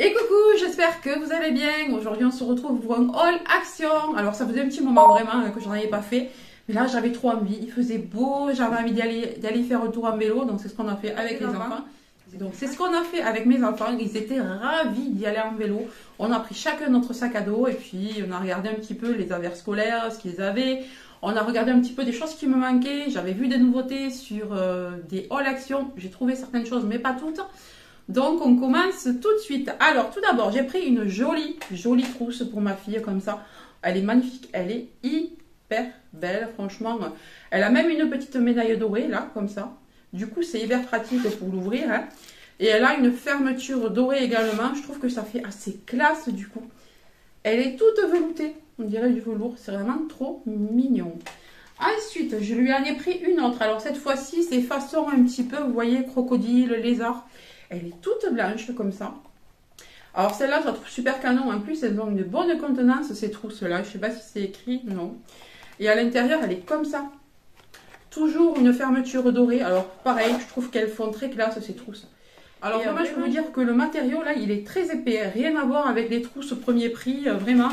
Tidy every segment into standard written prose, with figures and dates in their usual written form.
Et coucou, j'espère que vous allez bien. Aujourd'hui on se retrouve pour un haul action. Alors ça faisait un petit moment vraiment que j'en avais pas fait. Mais là j'avais trop envie, il faisait beau, j'avais envie d'aller faire un tour en vélo. Donc c'est ce qu'on a fait avec les enfants. Donc c'est ce qu'on a fait avec mes enfants, ils étaient ravis d'y aller en vélo. On a pris chacun notre sac à dos et puis on a regardé un petit peu les affaires scolaires, ce qu'ils avaient. On a regardé un petit peu des choses qui me manquaient. J'avais vu des nouveautés sur des haul action. J'ai trouvé certaines choses mais pas toutes. Donc on commence tout de suite. Alors tout d'abord j'ai pris une jolie trousse pour ma fille comme ça. Elle est magnifique, elle est hyper belle franchement. Elle a même une petite médaille dorée là comme ça. Du coup c'est hyper pratique pour l'ouvrir. Hein. Et elle a une fermeture dorée également. Je trouve que ça fait assez classe du coup. Elle est toute veloutée, on dirait du velours. C'est vraiment trop mignon. Ensuite je lui en ai pris une autre. Alors cette fois-ci c'est façon un petit peu, vous voyez, crocodile, lézard. Elle est toute blanche comme ça. Alors celle-là, je la trouve super canon. En plus, elles ont une bonne contenance, ces trousses-là. Je ne sais pas si c'est écrit, non. Et à l'intérieur, elle est comme ça. Toujours une fermeture dorée. Alors pareil, je trouve qu'elles font très classe, ces trousses. Alors vraiment, je peux vous dire que le matériau, là, il est très épais. Rien à voir avec les trousses premier prix, vraiment.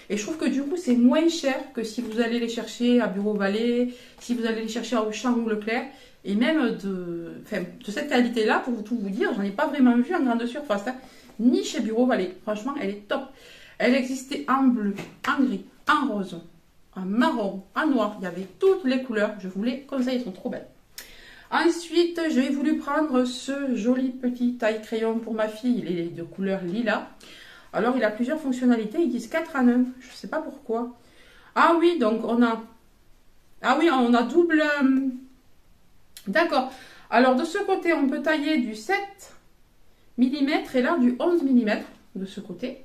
Et je trouve que du coup, c'est moins cher que si vous allez les chercher à Bureau Vallée, si vous allez les chercher à Auchan ou Leclerc. Et même de cette qualité-là, pour tout vous dire, j'en ai pas vraiment vu en grande surface, hein, ni chez Bureau Vallée. Franchement, elle est top. Elle existait en bleu, en gris, en rose, en marron, en noir. Il y avait toutes les couleurs. Je vous les conseille, elles sont trop belles. Ensuite, j'ai voulu prendre ce joli petit taille-crayon pour ma fille. Il est de couleur lilas. Alors, il a plusieurs fonctionnalités. Ils disent 4 en 1. Je ne sais pas pourquoi. Ah oui, donc on a... Ah oui, on a double... D'accord. Alors, de ce côté, on peut tailler du 7 mm et là, du 11 mm de ce côté.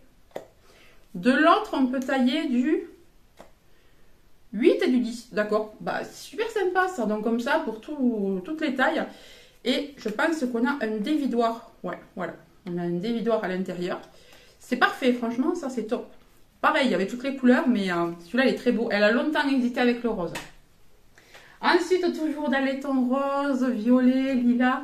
De l'autre, on peut tailler du 8 et du 10. D'accord. Bah, c'est super sympa, ça. Donc, comme ça, pour toutes les tailles. Et je pense qu'on a un dévidoir. Ouais, voilà. On a un dévidoir à l'intérieur. C'est parfait, franchement, ça, c'est top. Pareil, il y avait toutes les couleurs, mais celui-là, il est très beau. Elle a longtemps hésité avec le rose. Ensuite, toujours dans les tons rose, violet, lilas,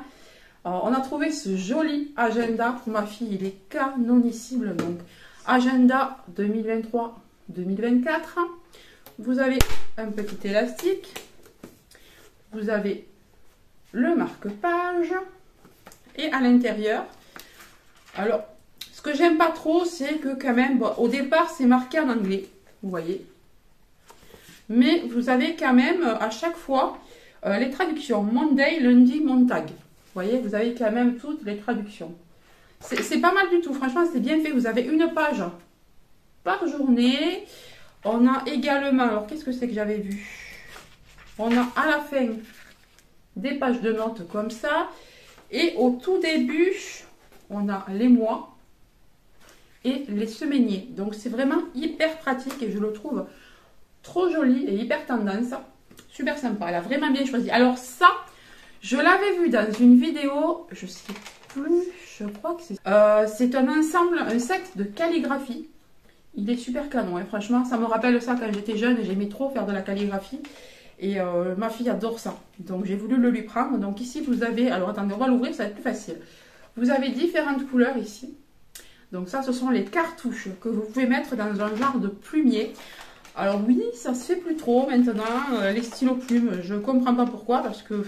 on a trouvé ce joli agenda pour ma fille. Il est canonissime. Donc, agenda 2023-2024. Vous avez un petit élastique. Vous avez le marque-page. Et à l'intérieur, alors, ce que j'aime pas trop, c'est que quand même, bon, au départ, c'est marqué en anglais. Vous voyez. Mais vous avez quand même à chaque fois les traductions. Monday, lundi, Montag. Vous voyez, vous avez quand même toutes les traductions. C'est pas mal du tout. Franchement, c'est bien fait. Vous avez une page par journée. On a également... Alors, qu'est-ce que c'est que j'avais vu? On a à la fin des pages de notes comme ça. Et au tout début, on a les mois et les semainiers. Donc, c'est vraiment hyper pratique et je le trouve... trop jolie et hyper tendance, super sympa, elle a vraiment bien choisi. Alors ça, je l'avais vu dans une vidéo, je sais plus, je crois que c'est un ensemble, un set de calligraphie. Il est super canon, hein. Franchement, ça me rappelle ça quand j'étais jeune, j'aimais trop faire de la calligraphie. Et ma fille adore ça, donc j'ai voulu le lui prendre. Donc ici vous avez, alors attendez, on va l'ouvrir, ça va être plus facile. Vous avez différentes couleurs ici. Donc ça, ce sont les cartouches que vous pouvez mettre dans un genre de plumier. Alors oui, ça se fait plus trop maintenant, les stylos plumes, je ne comprends pas pourquoi, parce que,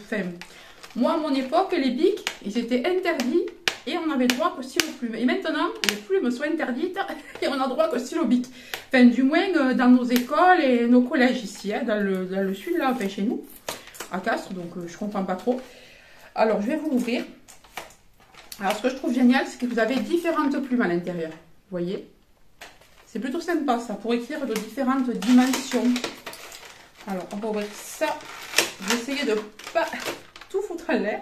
moi à mon époque, les bics, ils étaient interdits et on avait droit qu'au stylo plume. Et maintenant, les plumes sont interdites et on a droit qu'au stylo bic. Enfin, du moins dans nos écoles et nos collèges ici, hein, dans le sud, là, enfin chez nous, à Castres, donc je ne comprends pas trop. Alors, je vais vous ouvrir. Alors, ce que je trouve génial, c'est que vous avez différentes plumes à l'intérieur, vous voyez ? C'est plutôt sympa ça, pour écrire de différentes dimensions. Alors, on va ouvrir ça. Je vais essayer de ne pas tout foutre à l'air.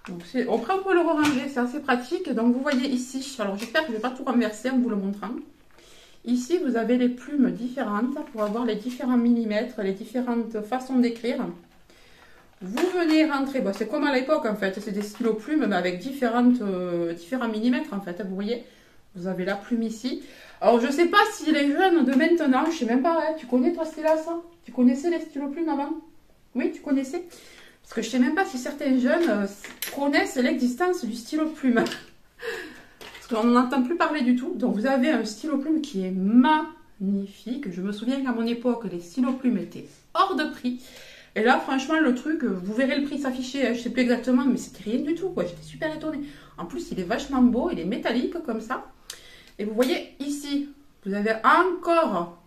Après, on peut le ranger, c'est assez pratique. Donc, vous voyez ici, alors j'espère que je ne vais pas tout renverser en vous le montrant. Ici, vous avez les plumes différentes pour avoir les différents millimètres, les différentes façons d'écrire. Vous venez rentrer, bon, c'est comme à l'époque en fait, c'est des stylos plumes, mais avec différents millimètres en fait, vous voyez. Vous avez la plume ici. Alors, je ne sais pas si les jeunes de maintenant, je ne sais même pas, hein, tu connais toi Stella ça? Tu connaissais les stylos plumes avant? Oui, tu connaissais? Parce que je ne sais même pas si certains jeunes connaissent l'existence du stylo plume. parce qu'on n'en entend plus parler du tout. Donc vous avez un stylo plume qui est magnifique. Je me souviens qu'à mon époque, les stylos plumes étaient hors de prix. Et là, franchement, le truc, vous verrez le prix s'afficher, je ne sais plus exactement, mais c'était rien du tout, quoi. J'étais super étonnée. En plus, il est vachement beau, il est métallique comme ça. Et vous voyez ici, vous avez encore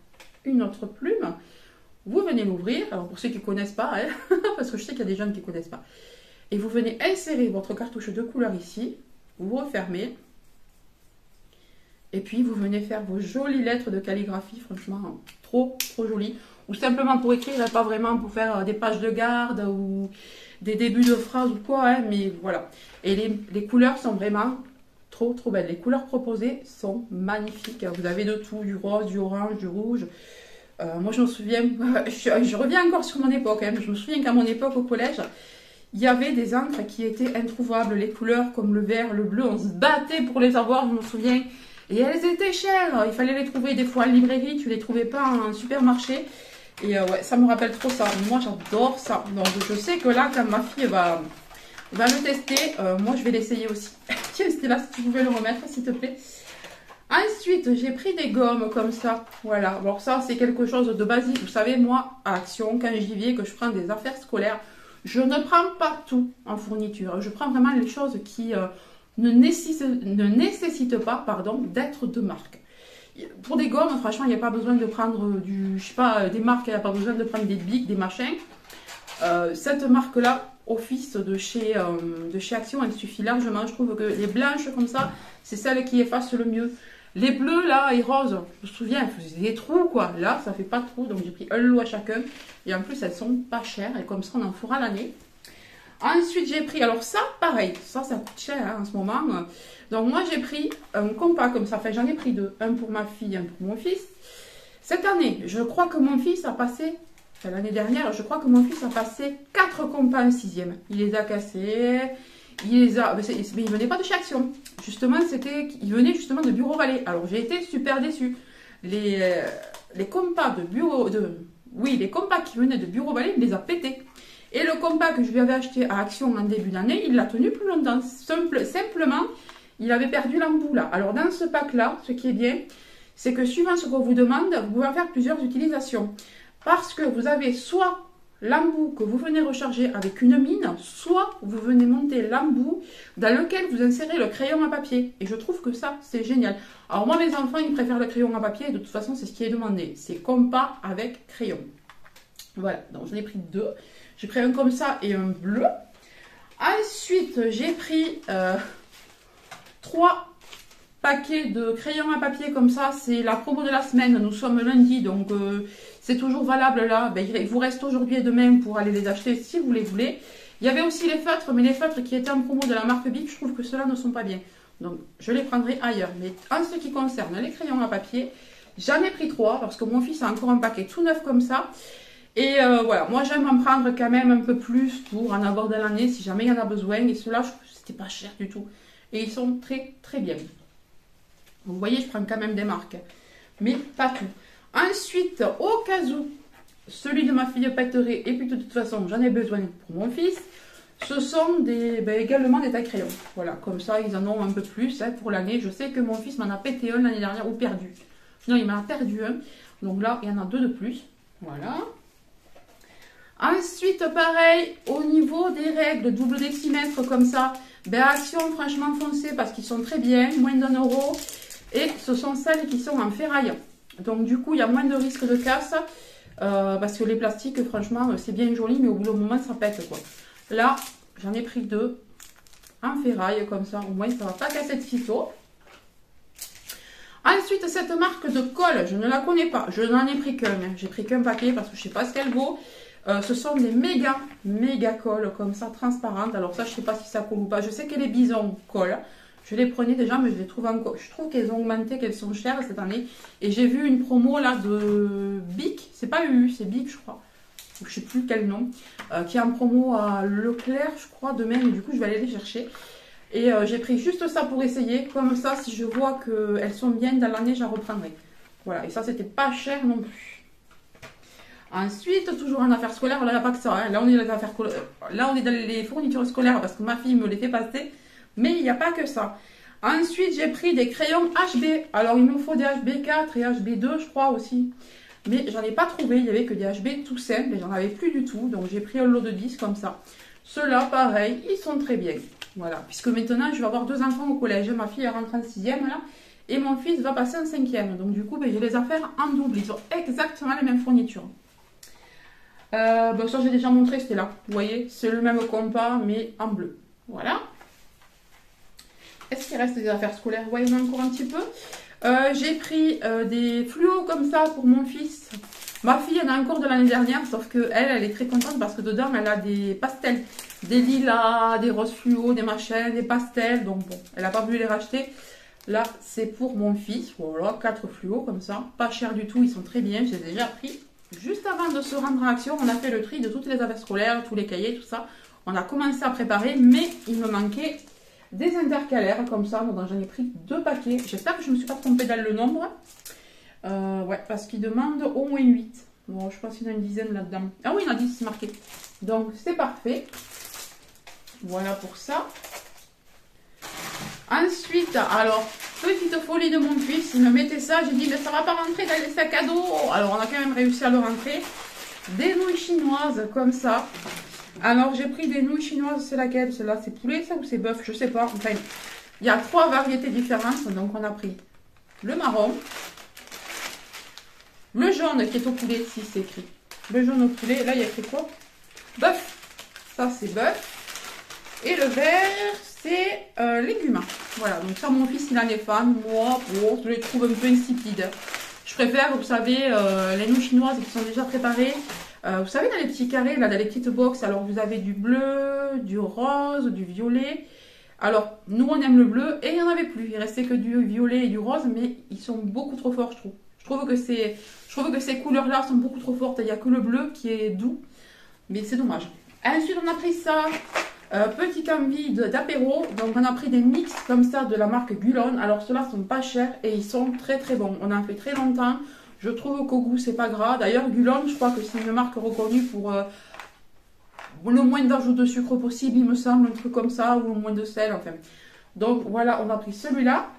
une autre plume. Vous venez l'ouvrir, alors pour ceux qui ne connaissent pas, hein, parce que je sais qu'il y a des jeunes qui ne connaissent pas. Et vous venez insérer votre cartouche de couleur ici, vous refermez. Et puis, vous venez faire vos jolies lettres de calligraphie, franchement, trop jolies. Ou simplement pour écrire, pas vraiment pour faire des pages de garde ou des débuts de phrases ou quoi, hein, mais voilà. Et les couleurs sont vraiment trop belles. Les couleurs proposées sont magnifiques. Vous avez de tout, du rose, du orange, du rouge. Moi, je me souviens, je reviens encore sur mon époque, hein, je me souviens qu'à mon époque au collège, il y avait des encres qui étaient introuvables. Les couleurs comme le vert, le bleu, on se battait pour les avoir, je me souviens. Et elles étaient chères. Il fallait les trouver des fois en librairie, tu ne les trouvais pas en supermarché. Et ouais, ça me rappelle trop ça. Moi, j'adore ça. Donc, je sais que là, quand ma fille va le tester, moi, je vais l'essayer aussi. Tiens, c'était là, si tu pouvais le remettre, s'il te plaît. Ensuite, j'ai pris des gommes comme ça. Voilà. Alors, ça, c'est quelque chose de basique. Vous savez, moi, à Action, quand j'y vais, que je prends des affaires scolaires, je ne prends pas tout en fourniture. Je prends vraiment les choses qui ne nécessitent pas, d'être de marque. Pour des gommes, franchement, il n'y a pas besoin de prendre des marques, il n'y a pas besoin de prendre des bics, des machins. Cette marque-là, Office de chez Action, elle suffit largement. Je trouve que les blanches comme ça, c'est celle qui efface le mieux. Les bleus là et roses, je me souviens, elles faisaient des trous quoi. Là, ça fait pas de trous, donc j'ai pris un lot à chacun. Et en plus, elles sont pas chères et comme ça, on en fera l'année. Ensuite, j'ai pris, alors ça, pareil, ça coûte cher hein, en ce moment. Donc moi, j'ai pris un compas comme ça. Enfin, j'en ai pris deux. Un pour ma fille, un pour mon fils. Cette année, je crois que mon fils a passé, enfin l'année dernière, je crois que mon fils a passé 4 compas en 6e. Il les a cassés, il ne venait pas de chez Action. Justement, il venait justement de Bureau Vallée. Alors, j'ai été super déçue. Les compas les compas qui venaient de Bureau Vallée, il les a pétés. Et le compas que je lui avais acheté à Action en début d'année, il l'a tenu plus longtemps. Simplement, il avait perdu l'embout là. Alors dans ce pack-là, ce qui est bien, c'est que suivant ce qu'on vous demande, vous pouvez en faire plusieurs utilisations. Parce que vous avez soit l'embout que vous venez recharger avec une mine, soit vous venez monter l'embout dans lequel vous insérez le crayon à papier. Et je trouve que ça, c'est génial. Alors moi, mes enfants, ils préfèrent le crayon à papier. Et de toute façon, c'est ce qui est demandé. C'est compas avec crayon. Voilà, donc j'en ai pris 2. J'ai pris un comme ça et un bleu. Ensuite, j'ai pris 3 paquets de crayons à papier comme ça. C'est la promo de la semaine. Nous sommes lundi, donc c'est toujours valable là. Ben, il vous reste aujourd'hui et demain pour aller les acheter si vous les voulez. Il y avait aussi les feutres, mais les feutres qui étaient en promo de la marque Bic, je trouve que ceux-là ne sont pas bien. Donc, je les prendrai ailleurs. Mais en ce qui concerne les crayons à papier, j'en ai pris 3 parce que mon fils a encore un paquet tout neuf comme ça. Et voilà, moi j'aime en prendre quand même un peu plus pour en avoir de l'année si jamais il y en a besoin. Et ceux-là, je trouve que c'était pas cher du tout. Et ils sont très bien. Vous voyez, je prends quand même des marques. Mais pas tout. Ensuite, au cas où celui de ma fille pèterait, et puis de toute façon j'en ai besoin pour mon fils, ce sont également des tailles crayons. Voilà, comme ça ils en ont un peu plus hein, pour l'année. Je sais que mon fils m'en a pété un l'année dernière ou perdu. Non, il m'en a perdu un. Donc là, il y en a 2 de plus. Voilà. Ensuite, pareil, au niveau des règles, double décimètre comme ça, Action, franchement, foncez parce qu'ils sont très bien, moins d'1 €. Et ce sont celles qui sont en ferraille. Donc, du coup, il y a moins de risque de casse parce que les plastiques, franchement, c'est bien joli, mais au bout d'un moment, ça pète, quoi. Là, j'en ai pris 2 en ferraille, comme ça, au moins, ça ne va pas casser de sitôt. Ensuite, cette marque de colle, je ne la connais pas. Je n'en ai pris qu'un. J'ai pris qu'un paquet parce que je ne sais pas ce qu'elle vaut. Ce sont des méga colles comme ça, transparentes. Alors ça, je ne sais pas si ça colle ou pas. Je sais que les bisons collent. Je les prenais déjà, mais je les trouve encore. Je trouve qu'elles ont augmenté, qu'elles sont chères cette année. Et j'ai vu une promo là de Bic. C'est pas UU, c'est Bic, je crois. Je ne sais plus quel nom. Qui est en promo à Leclerc, je crois, demain. Et du coup, je vais aller les chercher. Et j'ai pris juste ça pour essayer. Comme ça, si je vois qu'elles sont bien dans l'année, j'en reprendrai. Voilà, et ça, c'était pas cher non plus. Ensuite, toujours en affaires scolaires, là, il n'y a pas que ça. Hein. Là, on est dans les fournitures scolaires parce que ma fille me les fait passer. Mais il n'y a pas que ça. Ensuite, j'ai pris des crayons HB. Alors, il me faut des HB4 et HB2, je crois aussi. Mais j'en ai pas trouvé. Il n'y avait que des HB tout simples et j'en avais plus du tout. Donc, j'ai pris un lot de 10 comme ça. Ceux-là, pareil, ils sont très bien. Voilà. Puisque maintenant, je vais avoir 2 enfants au collège. Ma fille elle rentre en 6e là. Et mon fils va passer en 5e. Donc, du coup, ben, j'ai les affaires en double. Ils ont exactement les mêmes fournitures. Bon, ça, j'ai déjà montré, c'était là. Vous voyez, c'est le même compas, mais en bleu. Voilà. Est-ce qu'il reste des affaires scolaires? Oui, il y en a encore un petit peu. J'ai pris des fluos comme ça pour mon fils. Ma fille en a encore de l'année dernière, sauf que elle est très contente parce que dedans, elle a des pastels. Des lilas, des roses fluo, des machins, des pastels. Donc bon, elle n'a pas voulu les racheter. Là, c'est pour mon fils. Voilà, 4 fluos comme ça. Pas cher du tout, ils sont très bien. J'ai déjà pris. Juste avant de se rendre en action, on a fait le tri de toutes les affaires scolaires, tous les cahiers, tout ça. On a commencé à préparer, mais il me manquait des intercalaires comme ça. Donc j'en ai pris 2 paquets. J'espère que je ne me suis pas trompée dans le nombre. Ouais, parce qu'il demande au moins 8. Bon, je pense qu'il y en a une dizaine là-dedans. Ah oui, il y en a 10, c'est marqué. Donc c'est parfait. Voilà pour ça. Ensuite, alors, petite folie de mon fils, il me mettait ça, j'ai dit mais ça va pas rentrer dans les sacs à dos. Alors on a quand même réussi à le rentrer. Des nouilles chinoises comme ça. Alors j'ai pris des nouilles chinoises, c'est laquelle? Celle-là c'est poulet ça ou c'est bœuf? Je sais pas. Enfin, il y a 3 variétés différentes. Donc on a pris le marron, le jaune qui est au poulet, si c'est écrit. Le jaune au poulet, là il y a écrit quoi? Bœuf. Ça c'est bœuf. Et le vert, c'est légumes. Voilà, donc ça, mon fils, il en est fan. Moi, bon, je les trouve un peu insipides. Je préfère, vous savez, les nouilles chinoises qui sont déjà préparées. Vous savez, dans les petits carrés, là, dans les petites box, alors vous avez du bleu, du rose, du violet. Alors, nous, on aime le bleu et il n'y en avait plus. Il restait que du violet et du rose, mais ils sont beaucoup trop forts, je trouve. Je trouve que ces couleurs-là sont beaucoup trop fortes. Il n'y a que le bleu qui est doux, mais c'est dommage. Ensuite, on a pris ça. Petite envie d'apéro, donc on a pris des mix comme ça de la marque Gulon. Alors ceux-là sont pas chers et ils sont très très bons. On en fait très longtemps. Je trouve qu'au goût c'est pas gras. D'ailleurs Gulon, je crois que c'est une marque reconnue pour le moins d'ajout de sucre possible, il me semble, un truc comme ça, ou le moins de sel, enfin. Donc voilà, on a pris celui-là.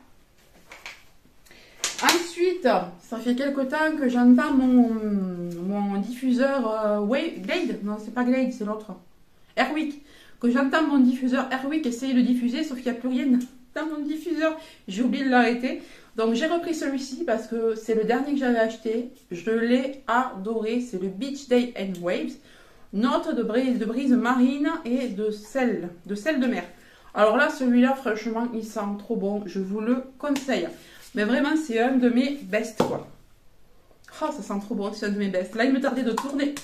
Ensuite, ça fait quelque temps que j'entends mon diffuseur Glade. Non, c'est pas Glade, c'est l'autre. Airwick. Que j'entends mon diffuseur Airwick essayer de diffuser, sauf qu'il n'y a plus rien dans mon diffuseur. J'ai oublié de l'arrêter. Donc j'ai repris celui-ci parce que c'est le dernier que j'avais acheté. Je l'ai adoré. C'est le Beach Day and Waves. Note de brise marine et de sel de mer. Alors là, celui-là, franchement, il sent trop bon. Je vous le conseille. Mais vraiment, c'est un de mes best, quoi. Oh, ça sent trop bon, c'est un de mes best. Là, il me tardait de tourner.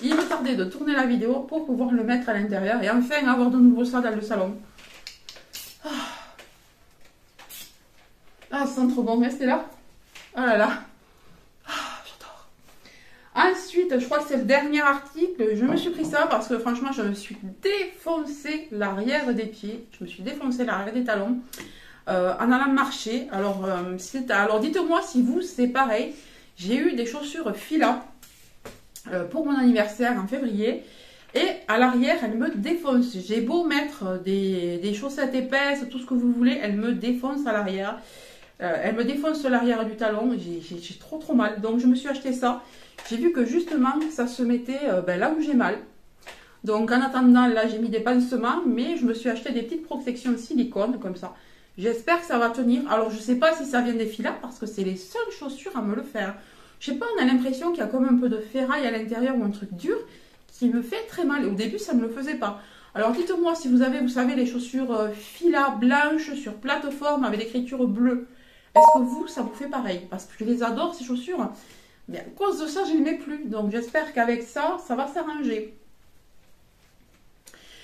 Il me tardait de tourner la vidéo pour pouvoir le mettre à l'intérieur et enfin avoir de nouveau ça dans le salon. Ah, ça sent trop bon. Restez là. Oh là là. Ah, j'adore. Ensuite, je crois que c'est le dernier article. Je me suis pris ça parce que franchement, je me suis défoncé l'arrière des pieds. Je me suis défoncé l'arrière des talons en allant marcher. Alors, dites-moi si vous, c'est pareil. J'ai eu des chaussures Fila. Pour mon anniversaire en février et à l'arrière elle me défonce. J'ai beau mettre des chaussettes épaisses, tout ce que vous voulez, elle me défonce à l'arrière. Elle me défonce l'arrière du talon. J'ai trop mal, donc je me suis acheté ça. J'ai vu que justement ça se mettait là où j'ai mal. Donc en attendant, là j'ai mis des pansements, mais je me suis acheté des petites protections de silicone comme ça. J'espère que ça va tenir. Alors je sais pas si ça vient des filas parce que c'est les seules chaussures à me le faire. Je sais pas, on a l'impression qu'il y a comme un peu de ferraille à l'intérieur ou un truc dur qui me fait très mal. Au début, ça ne me le faisait pas. Alors dites-moi si vous avez, vous savez, les chaussures Fila blanches sur plateforme avec l'écriture bleue. Est-ce que vous, ça vous fait pareil? Parce que je les adore, ces chaussures. Mais à cause de ça, je ne les mets plus. Donc j'espère qu'avec ça, ça va s'arranger.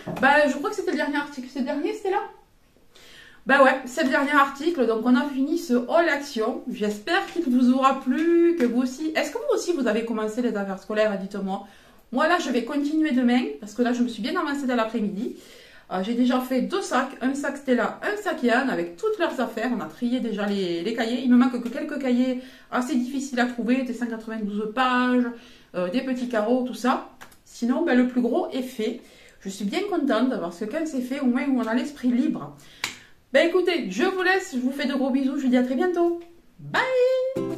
Je crois que c'était le dernier article. C'est le dernier, c'était là? Ouais, c'est le dernier article, donc on a fini ce haul action. J'espère qu'il vous aura plu, que vous aussi... Est-ce que vous aussi, vous avez commencé les affaires scolaires? Dites-moi. Moi, là, je vais continuer demain, parce que là, je me suis bien avancée dans l'après-midi. J'ai déjà fait 2 sacs, un sac Stella, un sac Yann, avec toutes leurs affaires. On a trié déjà les cahiers. Il me manque que quelques cahiers assez difficiles à trouver, des 192 pages, des petits carreaux, tout ça. Sinon, le plus gros est fait. Je suis bien contente, parce que quand c'est fait, au moins, on a l'esprit libre. Ben écoutez, je vous laisse, je vous fais de gros bisous, je vous dis à très bientôt. Bye!